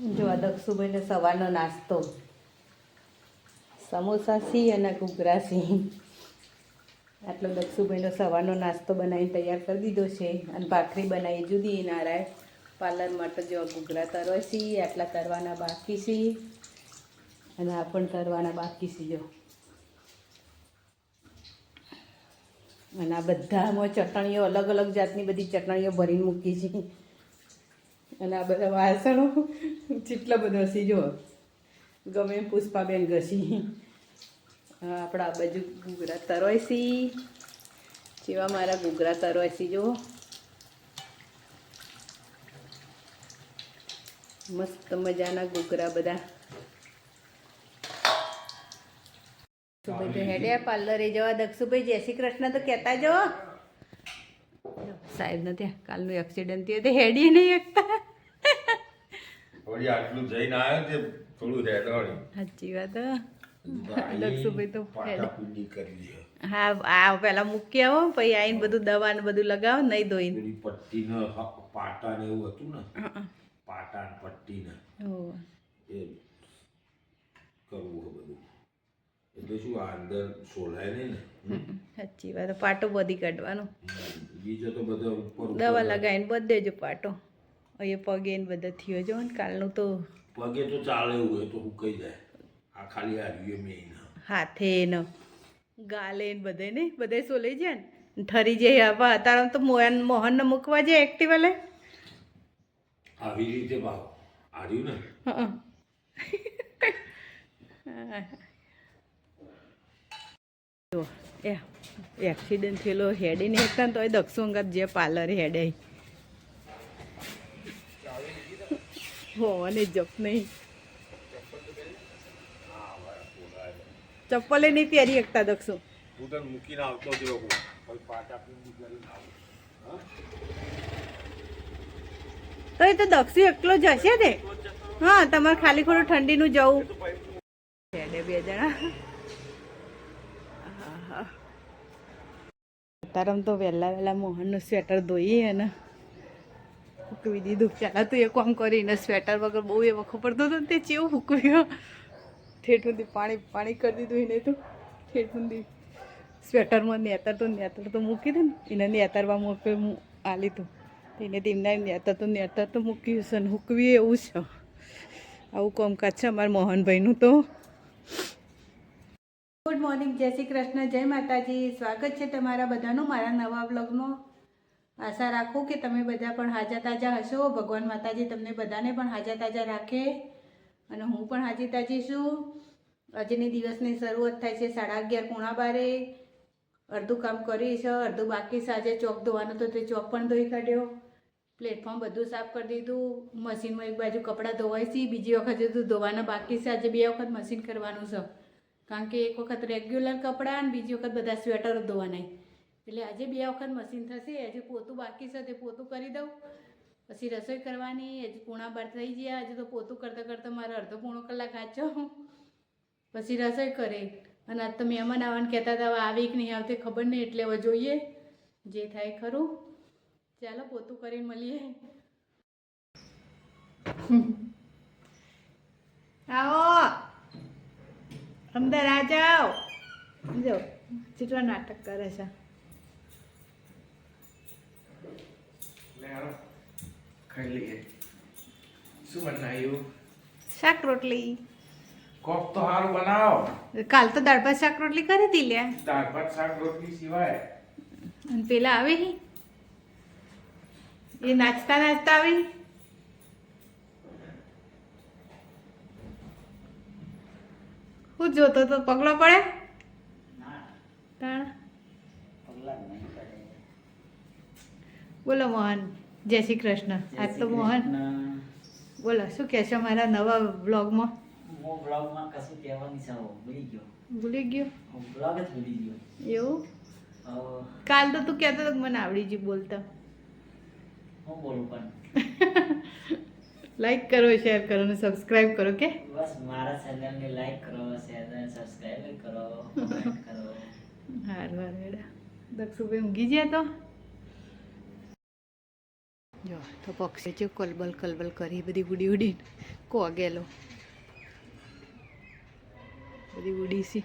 જો આ દક્ષુભાઈને સવારનો નાસ્તો સમોસા સી અને ઘૂઘરા સી. આટલો દક્ષુભાઈનો સવારનો નાસ્તો બનાવીને તૈયાર કરી દીધો છે અને ભાખરી બનાવી જુદી નારાય પાર્લર માટે. જો ઘૂઘરા તરવા સી, આટલા તરવાના બાકી સી અને આ પણ તરવાના બાકી સી. જો અને આ બધામાં ચટણીઓ અલગ અલગ જાતની બધી ચટણીઓ ભરીને મૂકી છે. અને આ બધા વાસણો જેટલા બધા હસી. જો ગમે પુષ્પાબેન ઘસી. આપણા આ બાજુ ઘૂઘરા તરોયસી. જેવા મારા ઘૂઘરા તરોયસી. જો મસ્ત મજાના ઘૂઘરા બધા. દક્ષુભાઈ તો હેડ્યા પાર્લરે જવા. દક્ષુભાઈ જય શ્રી કૃષ્ણ તો કહેતા જો. સાહેબ ને ત્યાં કાલનું એક્સિડન્ટ થયું તે હેડી નહીં એકતા. આટલું જઈને આવ્યો તે થોડું હેડવાડી. સાચી વાત. દક્ષુભાઈ તો પાટાપુંડી કરવી છે. હા, આ પેલા મૂકી આવો પછી આવીને બધું દવા ને બધું લગાવો નહીં ધોઈને. પટ્ટી ને પાટા ને એવું હતું ને, પાટા ને પટ્ટી ને એ કરવું બધું. એટલે શું આ અંદર સોલાય નહીં ને. સાચી વાત. પાટો બધી કાઢવાનો. બીજો તો બધા ઉપર દવા લગાવીને બધે જો પાટો અહીંયા પગે ને બધા થયો જો ને કાલનું તો. પગે તો ચાલે એવું હોય તો હુકાઈ જાય. આ ખાલી આવ્યું મેં હાથે ને ગાલે ને બધે ને બધે સોલાઈ જાય ને ઠરી જાય. આવા અત્યારે તો મોહનને મૂકવા જાય એક્ટિવા લે આવી રીતે ભાવ આવ્યું ને. જો એક્સિડન્ટ થયેલો હેડી નહીં એકતા ને તો એ દક્ષુ અંગાત જે પાર્લર હેડે હોવાને જપ નહીં. ચપ્પલે નહીં પહેરી શકતા દક્ષુ. મૂકીને આવતો જ રહું પાટાપુંડી કરીને આવું. તો એ તો દક્ષુ એકલો જશે ને. હા, તમારે ખાલી ખોટું ઠંડીનું જવું હેડે બે જણા. તારમ તો વહેલા મોહનનું સ્વેટર ધોઈએ અને હૂકવી દીધું. પહેલાં તો એ કામ કરીને સ્વેટર વગર બહુ એ વખો પડતો હતો ને તે ચેવું હૂકવ્યો. ઠેઠ સુધી પાણી કરી દીધું એને તો. ઠેઠ સુધી સ્વેટરમાં નેતર તો મૂકી દે ને એને નેતરવા મૂક્યું આલી તું એને તેમના નેતર તો મૂક્યું છે ને હૂકવી એવું છે. આવું કામકાજ છે અમારા મોહનભાઈનું તો. ગુડ મોર્નિંગ, જય શ્રી કૃષ્ણ, જય માતાજી. સ્વાગત છે તમારા બધાનું મારા નવા બ્લોગમાં. આશા રાખું કે તમે બધા પણ હાજર તાજા હશો. ભગવાન માતાજી તમને બધાને પણ હાજર તાજા રાખે અને હું પણ હાજી તાજી છું. આજની દિવસની શરૂઆત થાય છે 11:30 પોણા 12. અડધું કામ કરી છે, અડધું બાકી છે. આજે ચોક ધોવાનું તો તે ચોક પણ ધોઈ કાઢ્યો. પ્લેટફોર્મ બધું સાફ કરી દીધું. મશીનમાં એક બાજુ કપડાં ધોવાય છે, બીજી વખત બધું ધોવાના બાકી છે. આજે 2 વખત મશીન કરવાનું છે કારણ કે એક વખત રેગ્યુલર કપડાં અને બીજી વખત બધા સ્વેટરો ધોવાના. એટલે આજે 2 વખત મશીન થશે. હજી પોતું બાકી છે તે પોતું કરી દઉં. પછી રસોઈ કરવાની. હજી પોણા 12 થઈ ગયા. હજી તો પોતું કરતાં કરતાં મારે અડધો પોણો કલાક આચો. પછી રસોઈ કરે અને આજ તો મહેમાન આવવાનું કહેતા હતા. હવે આવી કે નહીં આવતી ખબર નહીં. એટલે હવે જોઈએ જે થાય ખરું. ચાલો પોતું કરીને મળીએ. આવો અંદર આ જાઓ. જો કેટલા નાટક કરે છે. ખાઈ લઈએ. શું બનાવ્યું? શાક રોટલી. કોક તો સારું બનાવો. કાલ તો દાળ ભાત શાક રોટલી કરી હતી લ્યા. દાળ ભાત શાક રોટલી સિવાય અને પેલા આવે એ નાચતા આવે. હું જોતો તો પગલો પડે. બોલો મોહન, જય શ્રી કૃષ્ણ. આજ તો મોહન બોલો શું કહેશો મારા નવા બ્લોગમાં? હું બ્લોગમાં કશું કહેવાની છે ભૂલી ગયો. ભૂલી ગયો? બ્લોગ જ ભૂલી ગયો. એવું? કાલ તો તું કહેતો હતો મને આવડી ગયું બોલતા. હું બોલું પણ લાઈક કરો, શેર કરો અને સબસ્ક્રાઇબ કરો. કે બસ મારા ચેનલને લાઈક કરો, શેર અને સબસ્ક્રાઇબ કરો, કમેન્ટ કરો. હારું હારું. દક્ષુભાઈ ઊંઘી ગયા તો જો તો પક્ષી જો કલબલ કલબલ કરી બધી ઉડી ઉડીને કોગેલો બધી ઉડી છે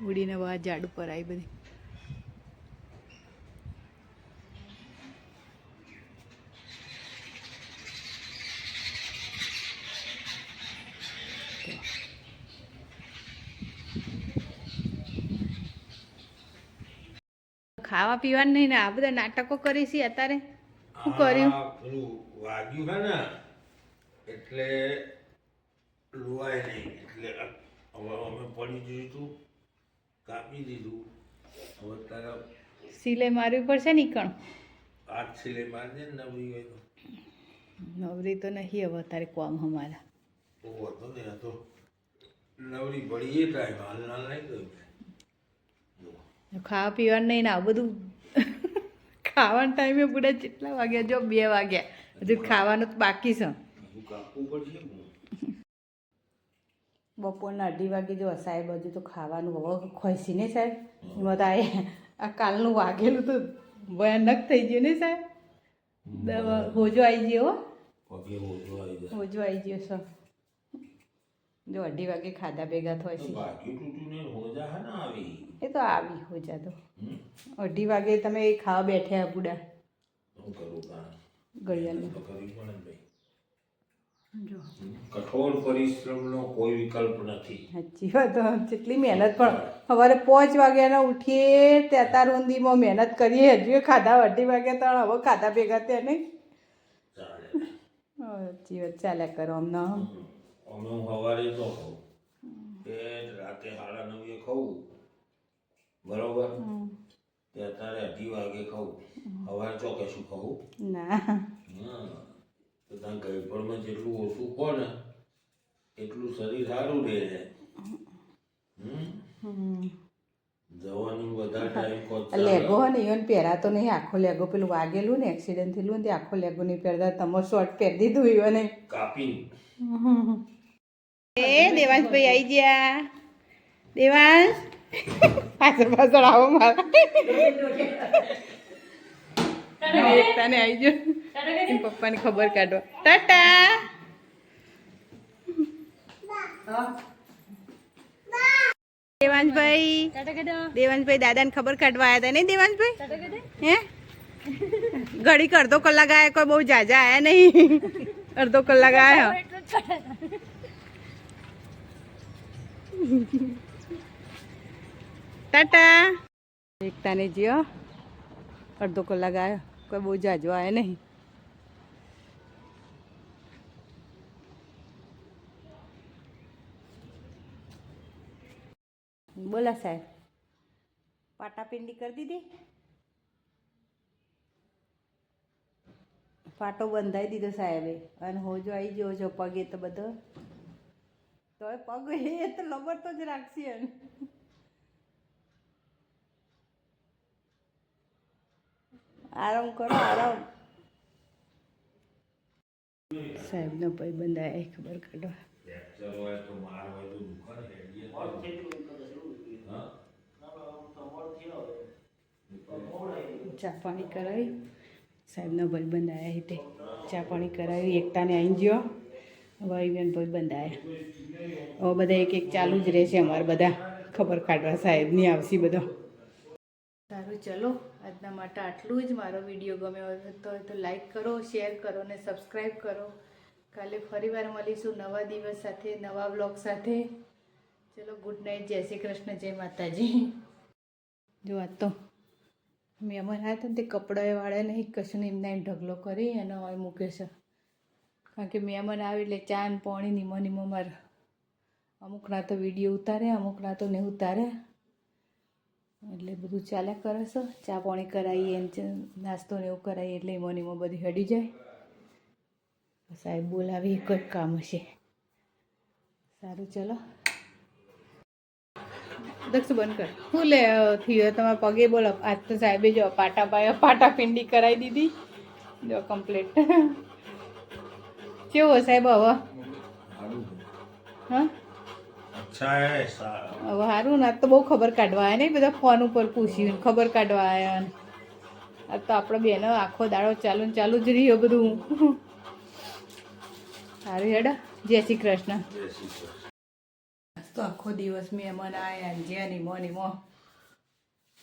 ઉડીને બહાર ઝાડ ઉપર આવી બધી ખાવા પીવાનું નહીં ને આ બધા નાટકો કરી છે અત્યારે શું કર્યું આ પેલું વાગ્યું છે ને એટલે લોવાય નહીં એટલે હવે અમે પડી દીધું કાપી દીધું હવે તારા સિલાઈ મારવી પડશે ને કણ હાથ સિલે મારજે ને નવરી હોય તો નવરી તો નહીં હવે તારે કોમ અમારા તો હતો ને આ તો નવરી પડી એ ટાઈમ હાલ હાલ નહીં ગયું ખાવા પીવાનું નહીં ને આ બધું ખાવાના ટાઈમે પૂરા કેટલા વાગ્યા જો 2 વાગ્યા હજુ ખાવાનું તો બાકી છે હજુ કાપવું પડશે ને. બપોરના 2:30 વાગે જો સાહેબ હજુ તો ખાવાનું હવે ખોઈશી ને સાહેબ એમાં તો આ કાલનું વાગેલું તો ભયાનક થઈ ગયું ને સાહેબ હોજો આવી ગયો પગે ઓછો આવી જાય હોજો આવી ગયો સર જો 2:30 વાગે ખાધા ભેગા થાય તો છે બાકી તૂટું ને હોજા હે ને આવી એ તો આવી હોજા તો 2:30 વાગે તમે ખાવા બેઠ્યા બુડા હું કરું કાં ઘડિયાળનું તો કરવી પડે ને ભાઈ જો કઠોર પરિશ્રમનો કોઈ વિકલ્પ નથી સાચી વાત જેટલી મહેનત પણ સવારે 5 વાગ્યાના ઉઠીએ તે અત્યાર સુધીમાં મહેનત કરીએ હજુ ખાધા 2:30 વાગે તો હવે ખાધા ભેગા ત્યાં નહીં ચાલે સાચી વાત ચાલ્યા કરો અમને અમે હું સવારે તો ખાઉં તે રાતે 9:30 ખાઉં બરોબર તે અત્યારે 2:30 વાગે ખાઉં સવારે ચોકે શું ખાવું ના હા તો ત્યાં ગળપણમાં જેટલું ઓછું ખો ને એટલું શરીર સારું રહે જવાનું બધા ટાઈમ લેગો હોય ને even પહેરાતો નહીં આખો લેગો પેલું વાગેલું ને એક્સિડન્ટ થયેલું ને તે આખો લેગો નહીં પહેરતા તમારે શોર્ટ પહેરી દીધું even નહીં કાપી એ દેવાંશભાઈ આવી ગયા દેવાંશ પાછળ પાછળ આવો મારા એકતાને આવી ગયો એમ પપ્પાની ખબર કાઢવા ટાટા દેવાંશભાઈ દાદાને ખબર કાઢવા આવ્યા હતા નહીં દેવાંશભાઈ હે ઘડીક અડધો કલાક આયા કોઈ બહુ જાજા આયા નહીં અડધો કલાક આયા ટાટા એકતાને જીઓ અડધો કલાક આવ્યો કોઈ બહુ જાજો આવ્યા નહીં બોલા સાહેબ પાટાપિંડી કરી દીધી પાટો બંધાઈ દીધો સાહેબે અને હોજો આવી ગયો છો પગે તો બધો તોય પગ એ તો લબર તો જ રાખશે એને આરામ કરો આરામ સાહેબનો ભાઈ બંધાય ખબર કાઢવા ફ્રેક્ચર હોય તો માર હોય તો દુખે ને હેડીએ હા ચા પાણી કરાવી સાહેબનો ભાઈ બંધાયા રીતે ચા પાણી કરાવી એકતાને આવી ગયો ભાઈ બેન ભાઈ બંધાયા હવે બધા એક એક ચાલુ જ રહેશે અમારે બધા ખબર કાઢવા સાહેબની આવશે બધો સારું ચલો આજના માટે આટલું જ મારો વિડીયો ગમ્યો હોય તો લાઈક કરો શેર કરો ને સબસ્ક્રાઈબ કરો કાલે ફરીવાર મળીશું નવા દિવસ સાથે નવા બ્લોગ સાથે ચલો ગુડ નાઇટ જય શ્રી કૃષ્ણ જય માતાજી જો આ તો મહેમાન આવ્યા હતા ને તે કપડાં વાળા નહીં કશું એમને એમ ઢગલો કરી અને હવે મૂકે છે કારણ કે મહેમાન આવે એટલે ચા ને પાણી નીમો મારે અમુકના તો વિડીયો ઉતારે અમુકના તો નહીં ઉતારે એટલે બધું ચાલ્યા કરે છે ચા પાણી કરાવીએ ને નાસ્તો ને એવું કરાવીએ એટલે એમાં બધી હડી જાય સાહેબ બોલાવી એક જ કામ હશે સારું ચલો દક્ષ બંધ કર શું લે થયો તમારા પગે બોલો આજ તો સાહેબે જો પાટા પિંડી કરાવી દીધી જો કમ્પ્લીટ કેવો સાહેબ હવે હા અચ્છા હે સારા હવે સારું ને આજ તો બહુ ખબર કાઢવા આવ્યા નહીં બધા ફોન ઉપર પૂછ્યું ખબર કાઢવા આવ્યા આ તો આપણે બેનો આખો દાડો ચાલુ ને ચાલુ જ રહ્યો બધું. સારું હેડો, જય શ્રી કૃષ્ણ. જય શ્રી કૃષ્ણ. તો આખો દિવસ મહેમાન આવ્યા જ્યાં નીમો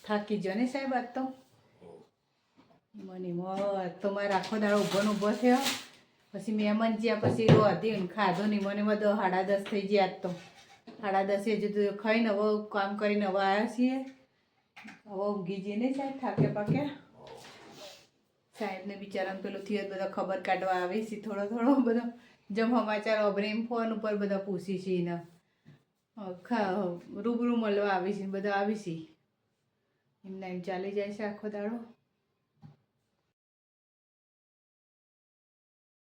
થાકી ગયો ને સાહેબ આજ તો. નીમો તો મારે આખો દાડો ઊભો ને ઊભો થયો. પછી મહેમાન જ્યાં પછી રોધી ખાધો નીમો ને બધો 10:30 થઈ ગયા આજ તો. 10:30 હજુ તો ખાઈને હવે કામ કરીને હવે આવ્યા છીએ. હવે ઊંઘી જઈએ નહીં સાહેબ, થાકે પાકે. સાહેબને બિચારાને પેલું થયું બધા ખબર કાઢવા આવે છે થોડો બધો જેમ સમાચાર અભરે એમ ફોન ઉપર બધા પૂછી છે એને રૂબરૂ મળવા આવી છે બધા આવી છે એમના એમ ચાલી જાય છે આખો દાડો.